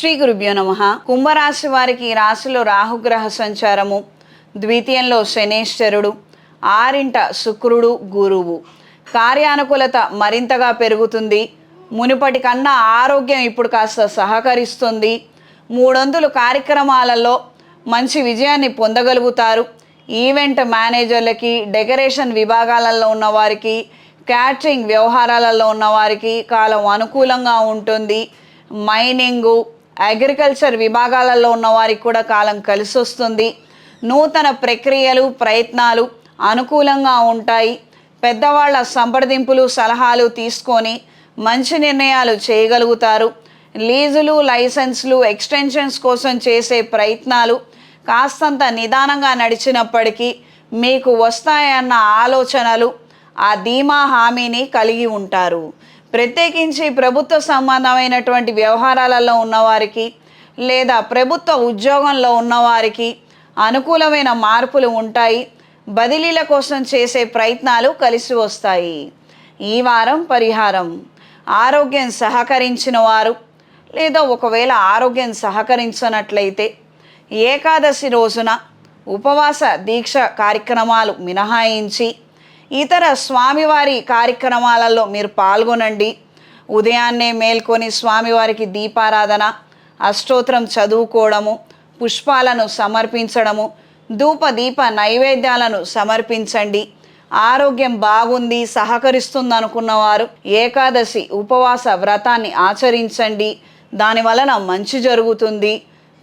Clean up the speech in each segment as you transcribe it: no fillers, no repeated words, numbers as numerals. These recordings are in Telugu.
శ్రీ గురుభ్యో నమః. కుంభరాశి వారికి ఈ రాశిలో రాహుగ్రహ సంచారము, ద్వితీయంలో శనేశ్వరుడు, ఆరింట శుక్రుడు, గురువు. కార్యానుకూలత మరింతగా పెరుగుతుంది. మునుపటి కన్నా ఆరోగ్యం ఇప్పుడు కాస్త సహకరిస్తుంది. మూడొంతులు కార్యక్రమాలలో మంచి విజయాన్ని పొందగలుగుతారు. ఈవెంట్ మేనేజర్లకి, డెకరేషన్ విభాగాలలో ఉన్నవారికి, క్యాటరింగ్ వ్యవహారాలలో ఉన్నవారికి కాలం అనుకూలంగా ఉంటుంది. మైనింగు, అగ్రికల్చర్ విభాగాలలో ఉన్నవారికి కూడా కాలం కలిసి వస్తుంది. నూతన ప్రక్రియలు, ప్రయత్నాలు అనుకూలంగా ఉంటాయి. పెద్దవాళ్ళ సంప్రదింపులు, సలహాలు తీసుకొని మంచి నిర్ణయాలు చేయగలుగుతారు. లీజులు, లైసెన్స్లు, ఎక్స్టెన్షన్స్ కోసం చేసే ప్రయత్నాలు కాస్తంత నిదానంగా నడిచినప్పటికీ మీకు వస్తాయన్న ఆలోచనలు, ఆ ధీమా హామీని కలిగి ఉంటారు. ప్రత్యేకించి ప్రభుత్వ సంబంధమైనటువంటి వ్యవహారాలలో ఉన్నవారికి లేదా ప్రభుత్వ ఉద్యోగంలో ఉన్నవారికి అనుకూలమైన మార్పులు ఉంటాయి. బదిలీల కోసం చేసే ప్రయత్నాలు కలిసి వస్తాయి. ఈ వారం పరిహారం: ఆరోగ్యం సహకరించిన వారు లేదా ఒకవేళ ఆరోగ్యం సహకరించినట్లయితే ఏకాదశి రోజున ఉపవాస దీక్ష కార్యక్రమాలు మినహాయించి ఇతర స్వామివారి కార్యక్రమాలలో మీరు పాల్గొనండి. ఉదయాన్నే మేల్కొని స్వామివారికి దీపారాధన, అష్టోత్తరం చదువుకోవడము, పుష్పాలను సమర్పించడము, ధూప దీప నైవేద్యాలను సమర్పించండి. ఆరోగ్యం బాగుంది, సహకరిస్తుంది అనుకున్నవారు ఏకాదశి ఉపవాస వ్రతాన్ని ఆచరించండి. దాని వలన మంచి జరుగుతుంది.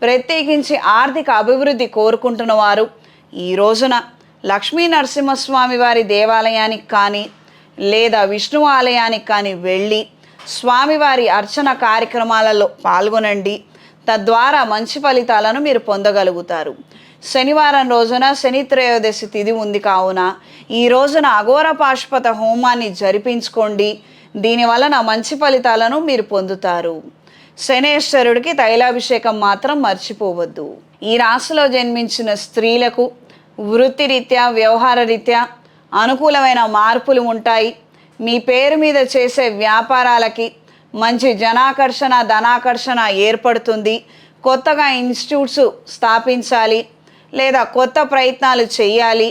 ప్రత్యేకించి ఆర్థిక అభివృద్ధి కోరుకుంటున్న వారు ఈ రోజున లక్ష్మీ నరసింహస్వామి వారి దేవాలయానికి కానీ లేదా విష్ణు ఆలయానికి కానీ వెళ్ళి స్వామివారి అర్చన కార్యక్రమాలలో పాల్గొనండి. తద్వారా మంచి ఫలితాలను మీరు పొందగలుగుతారు. శనివారం రోజున శని త్రయోదశి తిథి ఉంది కావున ఈ రోజున అఘోర పాశుపత హోమాన్ని జరిపించుకోండి. దీనివలన మంచి ఫలితాలను మీరు పొందుతారు. శనేశ్వరుడికి తైలాభిషేకం మాత్రం మర్చిపోవద్దు. ఈ రాశిలో జన్మించిన స్త్రీలకు వృత్తిరీత్యా, వ్యవహార రీత్యా అనుకూలమైన మార్పులు ఉంటాయి. మీ పేరు మీద చేసే వ్యాపారాలకి మంచి జనాకర్షణ, ధనాకర్షణ ఏర్పడుతుంది. కొత్తగా ఇన్స్టిట్యూట్స్ స్థాపించాలి లేదా కొత్త ప్రయత్నాలు చేయాలి,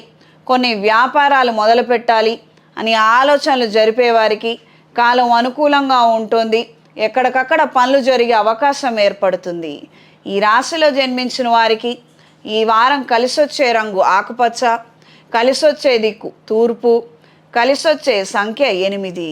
కొన్ని వ్యాపారాలు మొదలుపెట్టాలి అని ఆలోచనలు జరిపేవారికి కాలం అనుకూలంగా ఉంటుంది. ఎక్కడికక్కడ పనులు జరిగే అవకాశం ఏర్పడుతుంది. ఈ రాశిలో జన్మించిన వారికి ఈ వారం కలిసొచ్చే రంగు ఆకుపచ్చ, కలిసొచ్చే దిక్కు తూర్పు, కలిసొచ్చే సంఖ్య 8.